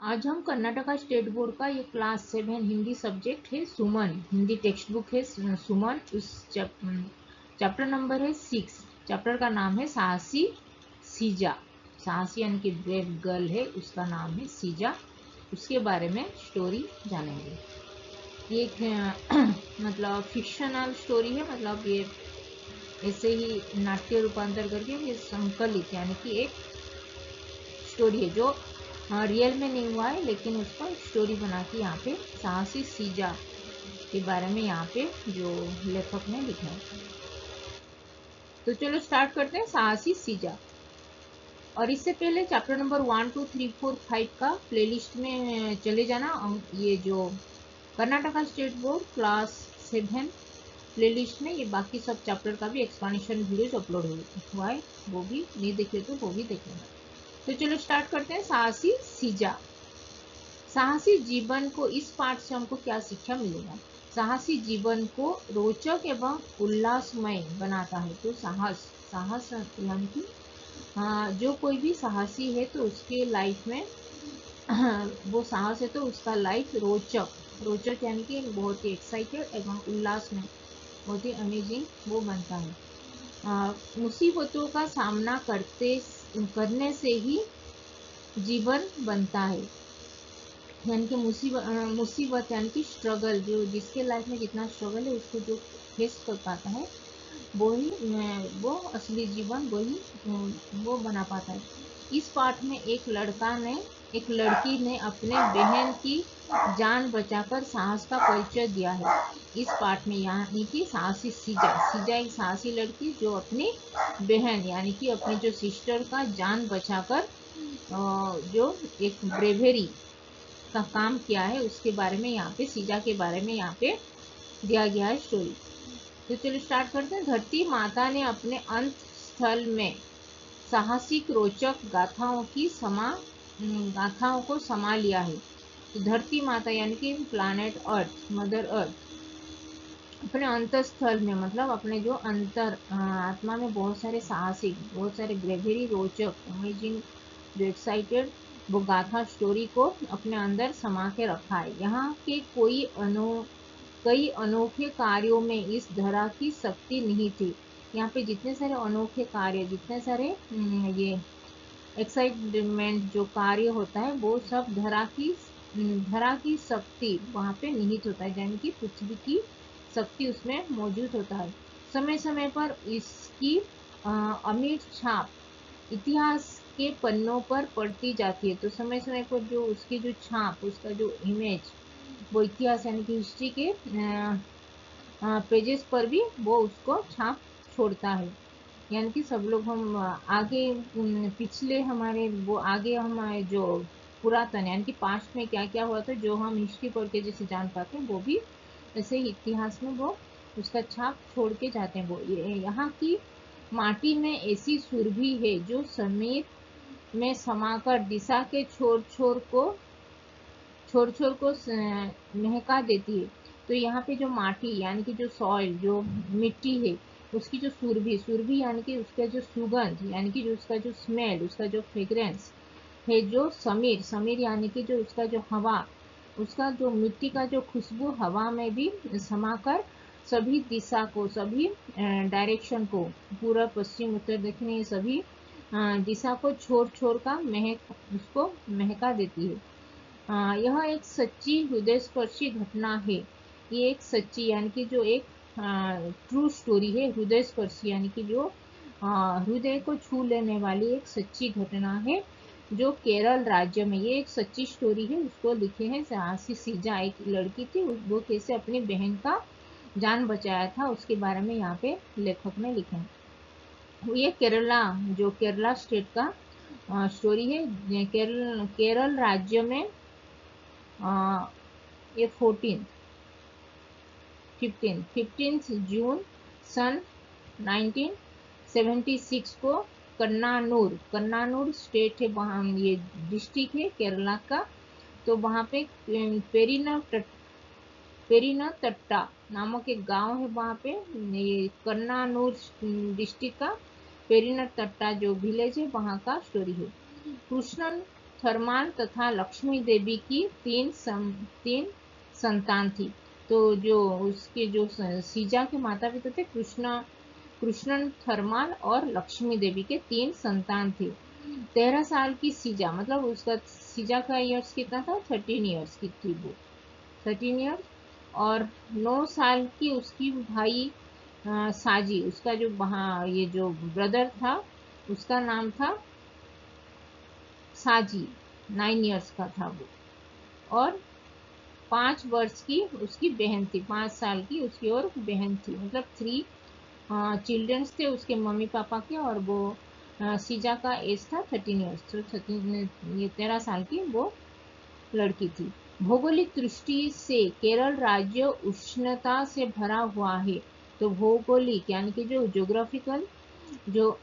आज हम Karnataka state board का ये क्लास 7 हिंदी सब्जेक्ट है सुमन, हिंदी टेक्स्ट बुक है सुमन। उस चैप्टर नंबर है 6। चैप्टर का नाम है साहसी सीजा। साहसी यानी कि ब्रेव गर्ल है, उसका नाम है सीजा। उसके बारे में स्टोरी जानेंगे। ये एक मतलब फिक्शनल स्टोरी है, मतलब ये ऐसे ही नाट्य रूपांतर करके ये संकलित यानी कि एक स्टोरी है जो रियल में नहीं हुआ है, लेकिन उसका स्टोरी बना के यहाँ पे साहसी सीजा के बारे में यहाँ पे जो लेखक ने लिखा है। तो चलो स्टार्ट करते हैं साहसी सीजा। और इससे पहले चैप्टर नंबर 1, 2, 3, 4, 5 का प्लेलिस्ट में चले जाना। ये जो Karnataka state board class 7 playlist में ये बाकी सब चैप्टर का भी एक्सप्लेनेशन वीडियोज अपलोड हुआ है, वो भी नहीं देखे तो वो भी देखेंगे। तो चलो स्टार्ट करते हैं साहसी सीजा। साहसी जीवन को इस पाठ से हमको क्या शिक्षा मिलेगा? साहसी जीवन को रोचक एवं उल्लासमय बनाता है। तो साहस यानी कि जो कोई भी साहसी है तो उसके लाइफ में वो साहस है तो उसका लाइफ रोचक यानी कि बहुत ही एक्साइटेड एवं उल्लासमय, बहुत ही अमेजिंग वो बनता है। मुसीबतों का सामना करने से ही जीवन बनता है। यानी कि मुसीबत यानी कि स्ट्रगल, जो जिसके लाइफ में जितना स्ट्रगल है उसको जो फेस कर पाता है वो असली जीवन वो बना पाता है। इस पाठ में एक लड़की ने अपने बहन की जान बचाकर साहस का परिचय दिया है। इस पाठ में यानी कि साहसी सीजा एक साहसी लड़की जो अपनी बहन यानी कि अपनी जो सिस्टर का जान बचाकर जो एक ब्रेवरी का काम किया है उसके बारे में यहाँ पे सीजा के बारे में यहाँ पे दिया गया है स्टोरी। तो चलो स्टार्ट करते हैं। धरती माता ने अपने अंत स्थल में साहसिक रोचक गाथाओं को समा लिया है। तो धरती माता यानी कि प्लानेट अर्थ, मदर अर्थ अपने अंतस्थल में मतलब अपने जो अंतर आत्मा में बहुत सारे साहसिक, बहुत सारे ब्रेवरी, रोचक, अमेजिंग, जो एक्साइटेड वो गाथा स्टोरी को अपने अंदर समा के रखा है। यहाँ के कई अनोखे कार्यों में इस धरा की शक्ति नहीं थी। यहाँ पे जितने सारे अनोखे कार्य, जितने सारे ये एक्साइटमेंट जो कार्य होता है वो सब धरा की शक्ति वहाँ पे निहित होता है, यानी कि पृथ्वी की शक्ति उसमें मौजूद होता है। समय समय पर इसकी अमिट छाप इतिहास के पन्नों पर पड़ती जाती है। तो समय समय पर जो उसकी जो छाप, उसका जो इमेज, वो इतिहास यानी कि हिस्ट्री के पेजेस पर भी वो उसको छाप छोड़ता है। यानी कि सब लोग हम आगे पिछले हमारे वो आगे हम जो पुरातन यानी कि पास्ट में क्या क्या हुआ था जो हम हिस्ट्री पढ़ के जैसे जान पाते हैं, वो भी ऐसे ही इतिहास में वो उसका छाप छोड़ के जाते हैं। वो यहाँ की माटी में ऐसी सुरभि है जो समीर में समाकर दिशा के छोर छोर को महका देती है। तो यहाँ पे जो माटी यानी कि जो सॉइल, जो मिट्टी है, उसकी जो सुरभि यानी कि उसका जो सुगंध यानी कि जो उसका जो स्मेल, उसका जो फ्रेग्रेंस है, जो समीर यानी कि जो उसका जो हवा, उसका जो मिट्टी का जो खुशबू हवा में भी समाकर सभी दिशा को, सभी डायरेक्शन को, पूर्व पश्चिम उत्तर दक्षिण, ये सभी दिशा को छोर छोर का उसको महका देती है। यह एक सच्ची हृदयस्पर्शी घटना है। ये एक सच्ची यानी कि जो एक ट्रू स्टोरी है, हृदयस्पर्शी यानी कि जो हृदय को छू लेने वाली एक सच्ची घटना है जो केरल राज्य में, ये एक सच्ची स्टोरी है। उसको लिखे हैं साहसी सीजा। एक लड़की थी, वो कैसे अपनी बहन का जान बचाया था उसके बारे में यहाँ पे लेखक ने लिखे हैं। ये केरला स्टेट का स्टोरी है। केरल राज्य में ये 15 जून सन 1976 को कन्नानूर स्टेट है, वहाँ ये डिस्ट्रिक्ट है केरला का। तो वहाँ पे पेरिनातट्टा नामक एक गांव है, वहाँ पे ये कन्नानूर डिस्ट्रिक्ट का पेरिनातट्टा जो विलेज है वहाँ का स्टोरी है। कृष्णन थर्माल तथा लक्ष्मी देवी की तीन संतान थी। तो जो उसके जो सीजा के माता पिता थे कृष्णन थर्माल और लक्ष्मी देवी के तीन संतान थे। 13 साल की सीजा, मतलब उसका सीजा का ईयर्स कितना था, 13 ईयर्स की थी वो, 13 ईयर्स। और 9 साल की उसकी भाई साजी, उसका जो ये जो ब्रदर था उसका नाम था साजी, 9 ईयर्स का था वो। और 5 वर्ष की उसकी बहन थी, 5 साल की उसकी और बहन थी, मतलब 3 चिल्ड्रंस थे उसके मम्मी पापा के। और वो सीजा का एज था 13 ईयर्स, तो 13 साल की वो लड़की थी। भौगोलिक दृष्टि से केरल राज्य उष्णता से भरा हुआ है। तो भौगोलिक यानी कि जो ज्योग्राफिकल, जो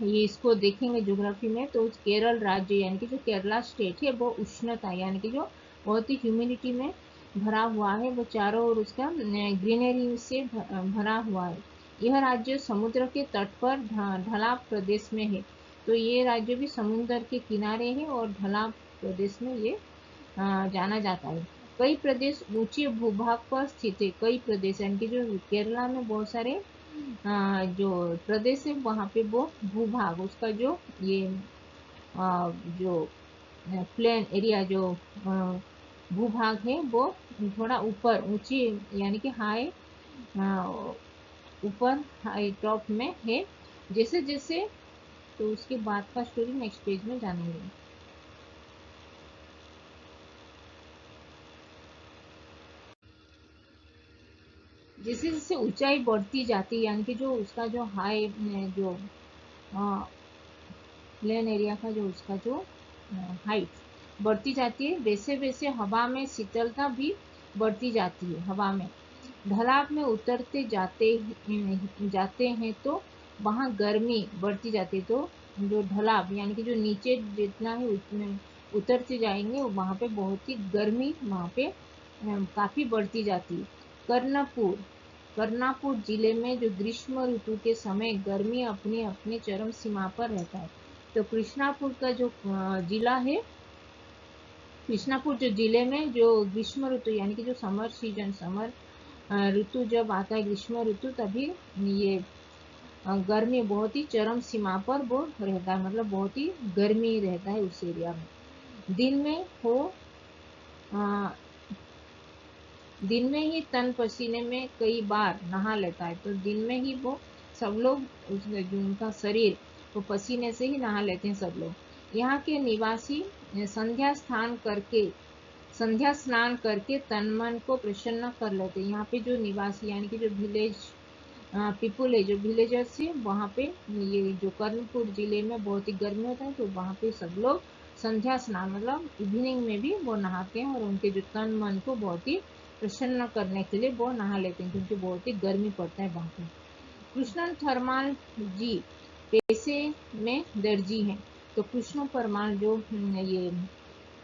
ये इसको देखेंगे ज्योग्राफी में, तो केरल राज्य यानी कि जो केरला स्टेट है वो उष्णता यानी कि जो बहुत ही ह्यूमिडिटी में भरा हुआ है, वो चारों ओर उसका ग्रीनरी से भरा हुआ है। यह राज्य समुद्र के तट पर ढलाव प्रदेश में है। तो ये राज्य भी समुद्र के किनारे है और ढलाव प्रदेश में ये जाना जाता है। कई प्रदेश ऊंचे भूभाग पर स्थित है। कई प्रदेश यानी कि जो केरला में बहुत सारे जो प्रदेश है वहाँ पे वो भूभाग, उसका जो ये जो प्लेन एरिया, जो भूभाग है वो थोड़ा ऊपर ऊंची यानी कि हाई, ऊपर हाई टॉप में है। जैसे जैसे, तो उसके बाद का स्टोरी नेक्स्ट पेज में जानेंगे। जैसे जैसे ऊंचाई बढ़ती जाती है यानी कि जो उसका जो हाई जो प्लेन एरिया का जो उसका जो हाइट बढ़ती जाती है, वैसे वैसे हवा में शीतलता भी बढ़ती जाती है। हवा में ढलाव में उतरते जाते हैं तो वहाँ गर्मी बढ़ती जाती है। तो जो ढलाव यानी कि जो नीचे जितना है उतने उतरते जाएंगे वहाँ पे बहुत ही गर्मी वहाँ पे काफी बढ़ती जाती है। कर्णपुर कर्णापुर जिले में जो ग्रीष्म ऋतु के समय गर्मी अपनी अपनी चरम सीमा पर रहता है। तो कृष्णापुर का जो जिला है, कृष्णापुर जो जिले में जो ग्रीष्म ऋतु यानी कि जो समर सीजन, समर ऋतु जब आता है, ग्रीष्म ऋतु, तभी ये गर्मी बहुत ही चरम सीमा पर वो रहता है, मतलब बहुत ही गर्मी रहता है उस एरिया में। दिन में हो दिन में ही तन पसीने में कई बार नहा लेता है। तो दिन में ही वो सब लोग जो उनका शरीर वो पसीने से ही नहा लेते हैं सब लोग। यहाँ के निवासी संध्या स्नान करके तन मन को प्रसन्न कर लेते हैं। यहाँ पे जो निवासी यानी कि जो विलेज पीपुल है, जो विलेजर्स है, वहाँ पे ये जो कर्णपुर जिले में बहुत ही गर्मी होता है, तो वहाँ पे सब लोग संध्या स्नान मतलब इवनिंग में भी वो नहाते हैं और उनके जो तन मन को बहुत ही प्रसन्न करने के लिए वो नहा लेते हैं, क्योंकि बहुत ही गर्मी पड़ता है वहाँ पे। कृष्णन थर्माल जी पेशे में दर्जी हैं। तो कृष्ण परमाल जो ये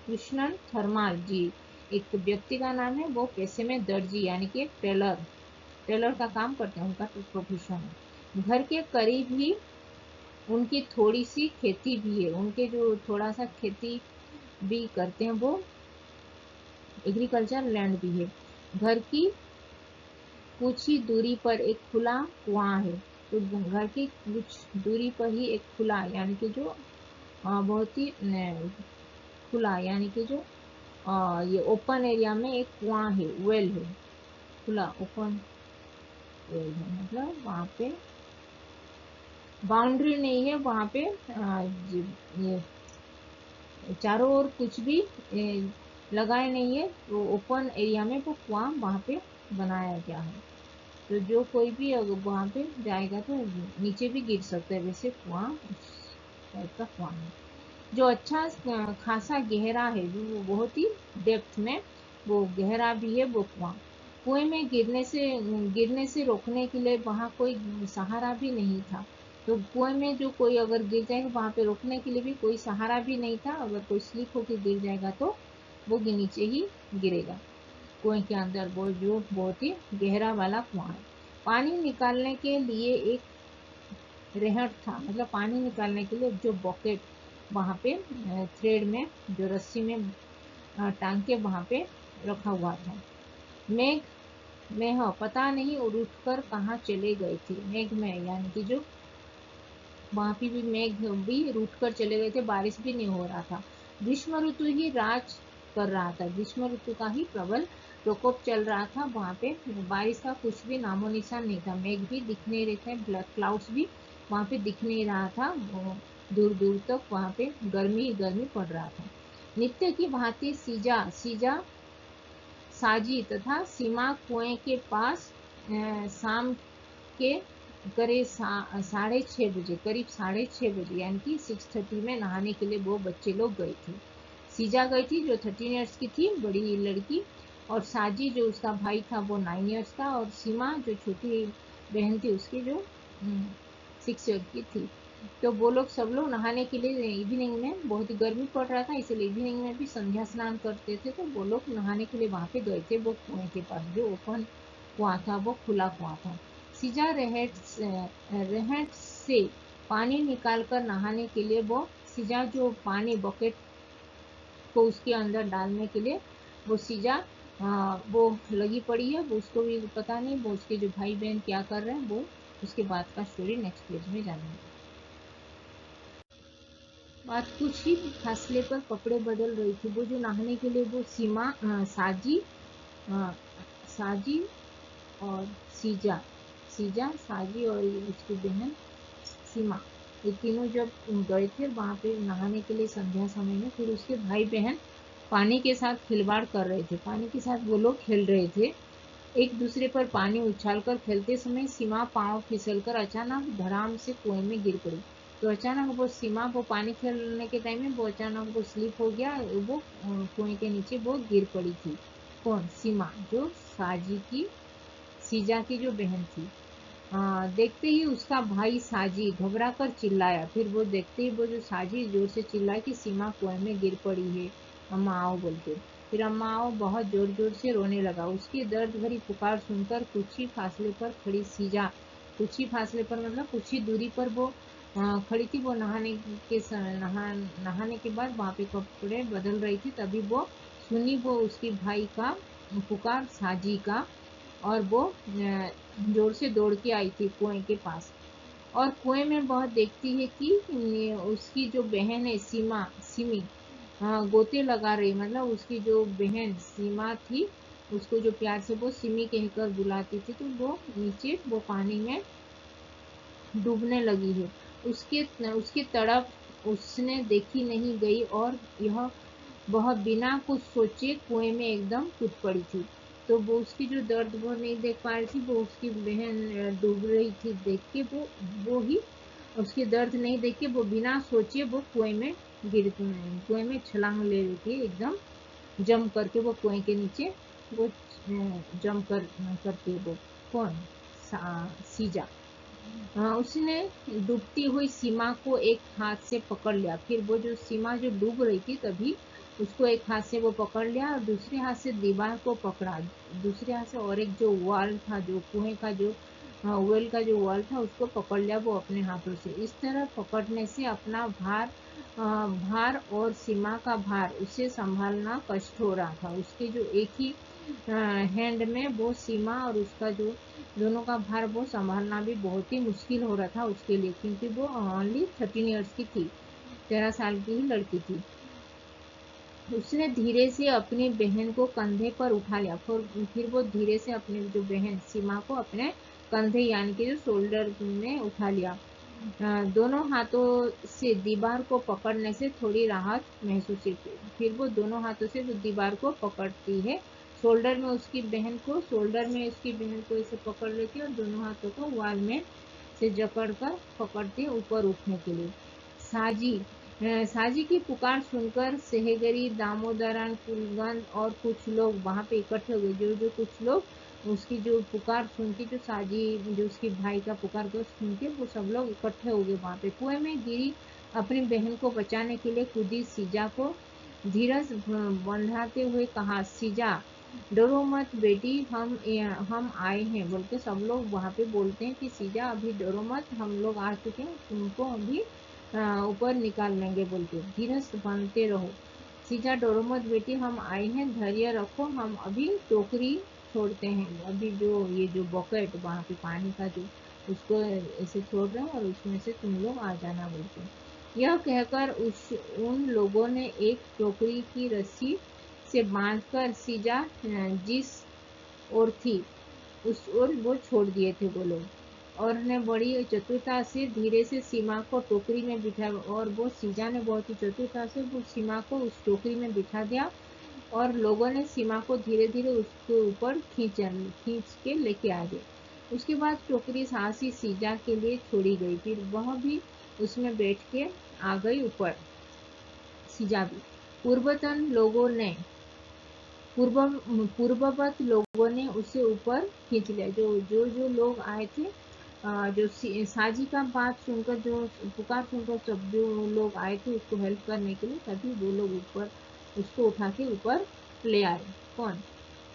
कृष्णन थर्माल जी एक व्यक्ति का नाम है, वो पेशे में दर्जी यानी कि एक टेलर का काम करते हैं, उनका प्रोफेशन है। घर के करीब ही उनकी थोड़ी सी खेती भी है, उनके जो थोड़ा सा खेती भी करते हैं, वो एग्रीकल्चर लैंड भी है। घर की कुछ ही दूरी पर एक खुला कुआं है। तो घर की कुछ दूरी पर ही एक खुला यानी कि जो बहुत ही खुला यानी कि जो ये ओपन एरिया में एक कुआं है, वेल है, खुला ओपन वेल है, मतलब वहाँ पे बाउंड्री नहीं है वहाँ पे। ये चारों ओर कुछ भी लगाए नहीं है, तो ओपन एरिया में वो कुआं वहाँ पे बनाया गया है। तो जो कोई भी अगर वहाँ पे जाएगा तो नीचे भी गिर सकता है, वैसे कुआं उस टाइप का कुआं है। जो अच्छा खासा गहरा है, जो वो बहुत ही डेप्थ में वो गहरा भी है वो कुआं। कुएं में गिरने से रोकने के लिए वहाँ कोई सहारा भी नहीं था। तो कुएं में जो कोई अगर गिर जाएगा, वहाँ पे रोकने के लिए भी कोई सहारा भी नहीं था। अगर कोई स्लिप होकर गिर जाएगा तो वो नीचे ही गिरेगा। कुएं के अंदर वो जो बहुत ही गहरा वाला कुआं है। पानी निकालने के लिए एक रेहट था, मतलब पानी निकालने के लिए जो बकेट वहाँ पे थ्रेड में जो रस्सी में टांग के वहाँ पे रखा हुआ था। मेघ में पता नहीं उठकर कहाँ चले गए थे। मेघ में यानी कि जो वहाँ पे भी मेघ भी रूठ कर चले गए थे, बारिश भी नहीं हो रहा था। ग्रीष्म ऋतु ही राज कर रहा था, ग्रीष्म ऋतु का ही प्रबल प्रकोप चल रहा था। वहाँ पे बारिश का कुछ भी नामो निशान नहीं था, मेघ भी दिख नहीं रहे थे, ब्लैक क्लाउड्स भी वहाँ पे दिख नहीं रहा था। दूर दूर तक वहाँ पे गर्मी ही गर्मी पड़ रहा था। नित्य की भांति सीजा सीजा साजी तथा सीमा कुएं के पास शाम के करीब 6:30 बजे यानी कि 6:30 में नहाने के लिए वो बच्चे लोग गए थे। सीजा गई थी जो 13 ईयर्स की थी, बड़ी लड़की, और साजी जो उसका भाई था वो 9 ईयर्स का, और सीमा जो छोटी बहन थी उसकी जो 6 ईयर की थी। तो वो लोग सब लोग नहाने के लिए इवनिंग में, बहुत ही गर्मी पड़ रहा था इसलिए इवनिंग में भी संध्या स्नान करते थे, तो वो लोग नहाने के लिए वहाँ पे गए थे। वो कुएं के पास जो ओपन कुआं था, वो खुला कुआं था। सीजा रहट से पानी निकालकर नहाने के लिए वो सीजा जो पानी बकेट को उसके अंदर डालने के लिए वो सीजा वो लगी पड़ी है। वो उसको भी पता नहीं वो उसके जो भाई बहन क्या कर रहे हैं, वो उसके बाद का स्टोरी नेक्स्ट पेज में जानेंगे। बात कुछ ही फासले पर कपड़े बदल रही थी। वो जो नहाने के लिए वो अ, साजी और सीजा सीजा साजी और उसकी बहन सीमा, ये तीनों जब गए थे वहाँ पे नहाने के लिए संध्या समय में, फिर उसके भाई बहन पानी के साथ खिलवाड़ कर रहे थे, पानी के साथ वो लोग खेल रहे थे। एक दूसरे पर पानी उछालकर खेलते समय सीमा पांव फिसलकर अचानक धड़ाम से कुएं में गिर पड़ी। तो अचानक वो सीमा वो पानी खेलने के टाइम में वो अचानक वो स्लिप हो गया, वो कुएं के नीचे वो गिर पड़ी थी। कौन? सीमा, जो साजी की सीजा की जो बहन थी। देखते ही उसका भाई साजी घबरा कर चिल्लाया। फिर वो देखते ही वो जो साजी जोर से चिल्लाया कि सीमा कुएं में गिर पड़ी है, अम्मा आओ बोल के। फिर अम्मा आओ बहुत जोर जोर से रोने लगा। उसकी दर्द भरी पुकार सुनकर कुछ ही फासले पर खड़ी सीजा, कुछ ही फासले पर मतलब कुछ ही दूरी पर वो खड़ी थी। वो नहाने के नहाने के बाद वहाँ पे कपड़े बदल रही थी, तभी वो सुनी वो उसके भाई का पुकार, साजी का, और वो जोर से दौड़ के आई थी कुएं के पास। और कुएं में बहुत देखती है कि उसकी जो बहन है सिमी गोते लगा रही, मतलब उसकी जो बहन सीमा थी उसको जो प्यार से वो सिमी कहकर बुलाती थी, तो वो नीचे वो पानी में डूबने लगी है। उसके उसकी तड़प उसने देखी नहीं गई, और यह वह बिना कुछ सोचे कुएं में एकदम कूद पड़ी थी। तो वो उसकी जो दर्द वो नहीं देख पा रही थी, वो उसकी बहन डूब रही थी देख के वो ही उसकी दर्द नहीं देख के वो बिना सोचे वो कुएं में छलांग ले रही थी, एकदम जम करके वो कुएं के नीचे वो जम करके वो कौन सीजा उसने डूबती हुई सीमा को एक हाथ से पकड़ लिया। फिर वो जो सीमा जो डूब रही थी तभी उसको एक हाथ से वो पकड़ लिया और दूसरे हाथ से दीवार को पकड़ा, दूसरे हाथ से, और एक जो वॉल था, जो कुएं का जो वेल का जो वॉल था, उसको पकड़ लिया वो अपने हाथों से। इस तरह पकड़ने से अपना भार और सीमा का भार उसे संभालना कष्ट हो रहा था। उसके जो एक ही हैंड में वो सीमा और उसका जो दोनों का भार वो संभालना भी बहुत ही मुश्किल हो रहा था उसके लिए, क्योंकि वो ओनली 13 ईयर्स की थी, 13 साल की ही लड़की थी। उसने धीरे से अपनी बहन को कंधे पर उठा लिया। फिर वो धीरे से अपनी जो बहन सीमा को अपने कंधे यानी कि जो शोल्डर में उठा लिया। दोनों हाथों से दीवार को पकड़ने से थोड़ी राहत महसूस हुई। फिर वो दोनों हाथों से वो दीवार को पकड़ती है, शोल्डर में उसकी बहन को इसे पकड़ लेती है और दोनों हाथों को वाल में से जकड़ कर पकड़ती है ऊपर उठने के लिए। साजी की पुकार सुनकर सेहगरी, दामोदरन, कुलगंध और कुछ लोग वहां पे इकट्ठे हो गए। जो कुछ लोग उसकी जो पुकार सुन के, जो साजी जो उसके भाई का पुकार को सुन के वो सब लोग इकट्ठे हो गए वहां पे। कुएं में गिरी अपनी बहन को बचाने के लिए कूदी सीजा को धीरज बंधाते हुए कहा, सीजा डरो मत बेटी, हम आए हैं बोल के सब लोग वहां पे बोलते हैं कि सीजा अभी डरो मत, हम लोग आ चुके हैं, तुमको अभी ऊपर निकाल लेंगे बोलते। धीरज बनते रहो। सीजा डरो मत बेटी, हम आए हैं, धैर्य रखो, हम अभी टोकरी छोड़ते हैं। अभी जो ये जो बकेट वहाँ पे पानी का जो उसको ऐसे छोड़ रहे हैं और उसमें से तुम लोग आ जाना बोलते। यह कहकर उन लोगों ने एक टोकरी की रस्सी से बांधकर सीजा जिस ओर थी उस ओर वो छोड़ दिए थे वो लोग, और ने बड़ी चतुरता से धीरे से सीमा को टोकरी में बिठा, और वो सीजा ने बहुत ही चतुरता से वो सीमा को उस टोकरी में बिठा दिया, और लोगों ने सीमा को धीरे धीरे उसके ऊपर खींच के लेके आ गए। उसके बाद टोकरी साहसी सीजा के लिए छोड़ी गई, फिर वह भी उसमें बैठ के आ गई ऊपर। सीजा भी पूर्वतन लोगों ने पूर्ववत लोगों ने उसे ऊपर खींच लिया। जो लोग आए थे, जो साजी का बात सुनकर, जो पुकार सुनकर सब जो लोग आए थे उसको हेल्प करने के लिए, तभी वो लोग ऊपर उसको उठा के ऊपर ले आए। कौन?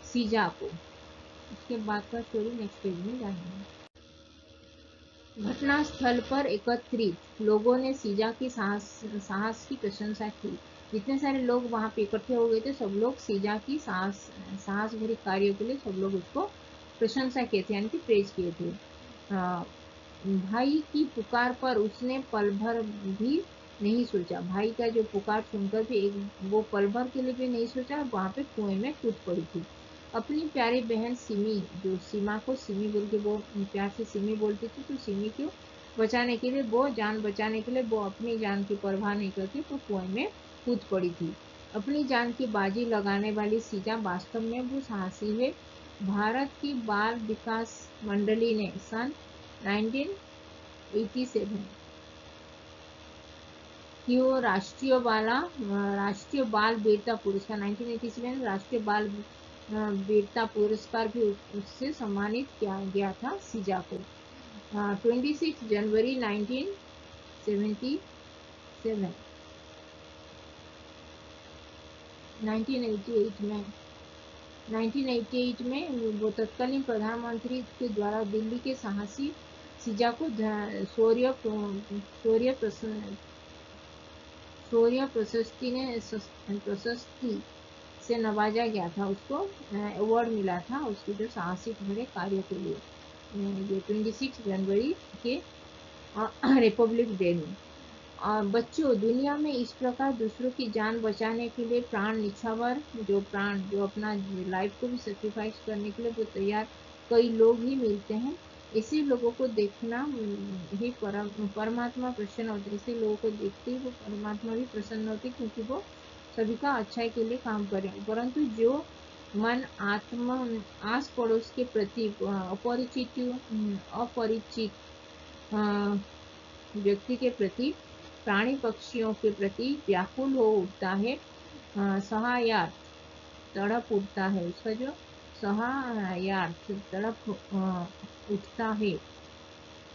सीजा को। उसके बाद का स्टोरी नेक्स्ट पेज में जानेंगे। घटना स्थल पर एकत्रित लोगों ने सीजा की साहस की प्रशंसा की। जितने सारे लोग वहां पे इकट्ठे हो गए थे, सब लोग सीजा की साहस भरी कार्यों के लिए सब लोग उसको प्रशंसा किए थे, यानी कि प्रेज किए थे। भाई की पुकार पर उसने पल भर भी नहीं सोचा। भाई का जो पुकार सुनकर भी एक वो पल भर के लिए भी नहीं सोचा, वहां पे कुएं में कूद पड़ी थी। अपनी प्यारी बहन सिमी, जो सीमा को सिमी बोल के वो प्यार से सिमी बोलती थी, तो सिमी को बचाने के लिए, वो जान बचाने के लिए वो अपनी जान की परवाह नहीं करती, तो कुएं में कूद पड़ी थी। अपनी जान की बाजी लगाने वाली सीजा वास्तव में वो साहसी है। भारत की बाल विकास मंडली ने सन 1987 की वो राष्ट्रीय बाल वीरता पुरस्कार 1987 राष्ट्रीय बाल वीरता पुरस्कार भी उससे सम्मानित किया गया था सीजा को। 26 जनवरी 1977 1988 में वो तत्कालीन प्रधानमंत्री के द्वारा दिल्ली के साहसी सीजा को शौर्य प्रशस्ति से नवाजा गया था। उसको अवार्ड मिला था उसके जो साहसिक भरे कार्य के लिए, ये 26 जनवरी के रिपब्लिक डे में। बच्चों, दुनिया में इस प्रकार दूसरों की जान बचाने के लिए प्राण निछावर, जो अपना लाइफ को भी सेक्रीफाइस करने के लिए वो तैयार कई लोग ही मिलते हैं। ऐसे लोगों को देखना ही परमात्मा प्रसन्न होते। ऐसे लोगों को देखते ही वो परमात्मा भी प्रसन्न होते, क्योंकि वो सभी का अच्छाई के लिए काम करें। परंतु जो मन आस पड़ोस के प्रति अपरिचित व्यक्ति के प्रति, प्राणी पक्षियों के प्रति व्याकुल हो उठता है, सहायार्थ तड़प उठता है, उसका जो सहायार्थ तड़प उठता है,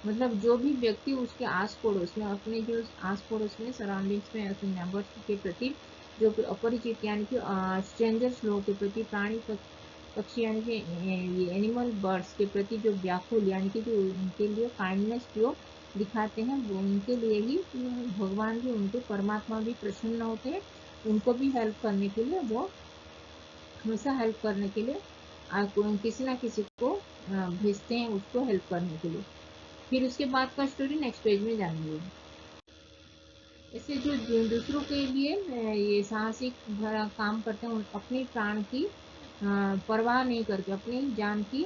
मतलब जो भी व्यक्ति उसके आस पड़ोस में, अपने जो आस पड़ोस में सराउंडिंग्स में अपने नेबर्स के प्रति, जो अपरिचित यानी कि स्ट्रेंजर्स लोगों के प्रति, प्राणी पक्षी यानी कि एनिमल बर्ड्स के प्रति जो व्याकुल, यानी कि जो उनके लिए काइंडनेस जो दिखाते हैं, वो उनके लिए ही भगवान भी, उनके परमात्मा भी प्रसन्न होते हैं। उनको भी हेल्प करने के लिए वो हमेशा हेल्प करने के लिए किसी ना किसी को भेजते हैं उसको हेल्प करने के लिए। फिर उसके बाद का स्टोरी नेक्स्ट पेज में जानेंगे। ऐसे जो दूसरों के लिए ये साहसिक भरा काम करते हैं, अपनी प्राण की परवाह नहीं करके, अपनी जान की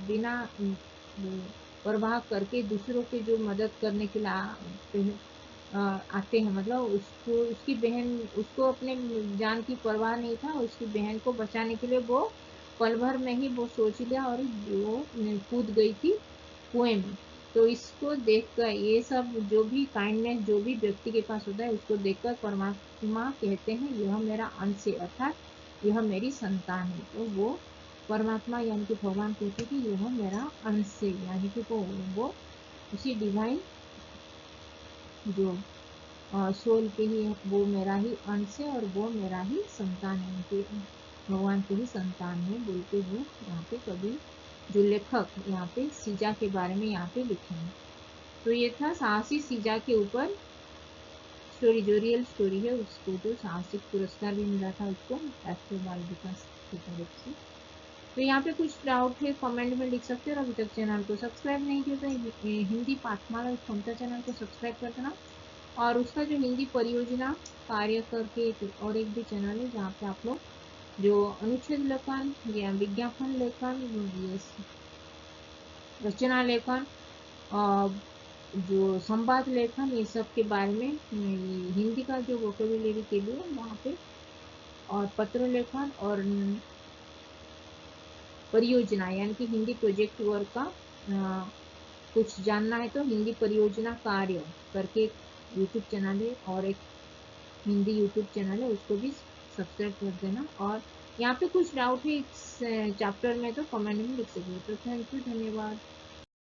बिना परवाह करके दूसरों के जो मदद करने के लिए आते हैं, मतलब उसकी बहन, उसको अपने जान की परवाह नहीं था, उसकी बहन को बचाने के लिए वो पल भर में ही वो सोच लिया और वो कूद गई थी कुएं में। तो इसको देखकर, ये सब जो भी काइंडनेस जो भी व्यक्ति के पास होता है, उसको देखकर परमात्मा कहते हैं यह मेरा अंश है, अर्थात यह मेरी संतान है। तो वो परमात्मा यानी कि भगवान कहते कि यह मेरा अंश है, यानी कि वो उसी डिवाइन जो सोल के ही, वो मेरा ही अंश है और वो मेरा ही संतान है, उनके भगवान के ही संतान है बोलते हुए यहाँ पे कभी जो लेखक यहाँ पे सीजा के बारे में यहाँ पे लिखे हैं। तो ये था साहसी सीजा के ऊपर स्टोरी जो रियल स्टोरी है उसको तो साहसिक पुरस्कार भी मिला था उसको राष्ट्रीय बाल विकास की तरफ से। तो यहाँ पे कुछ डाउट है कमेंट में लिख सकते हो और अभी तक चैनल को सब्सक्राइब नहीं किया तो हिंदी पाठमाला क्षमता चैनल को सब्सक्राइब कर देना। और उसका जो हिंदी परियोजना कार्य करके और एक भी चैनल है जहाँ पे आप लोग जो अनुच्छेद लेखन या विज्ञापन लेखन, रचना लेखन, जो संवाद लेखन, ये सब के बारे में हिंदी का जो वोकेबुलरी के लिए वहाँ पे, और पत्र लेखन और परियोजना यानी कि हिंदी प्रोजेक्ट वर्क का कुछ जानना है तो हिंदी परियोजना कार्य करके एक यूट्यूब चैनल है और एक हिंदी यूट्यूब चैनल है, उसको भी सब्सक्राइब कर देना। और यहाँ पे कुछ डाउट है इस चैप्टर में तो कमेंट में लिख सकते हो। तो थैंक यू, धन्यवाद।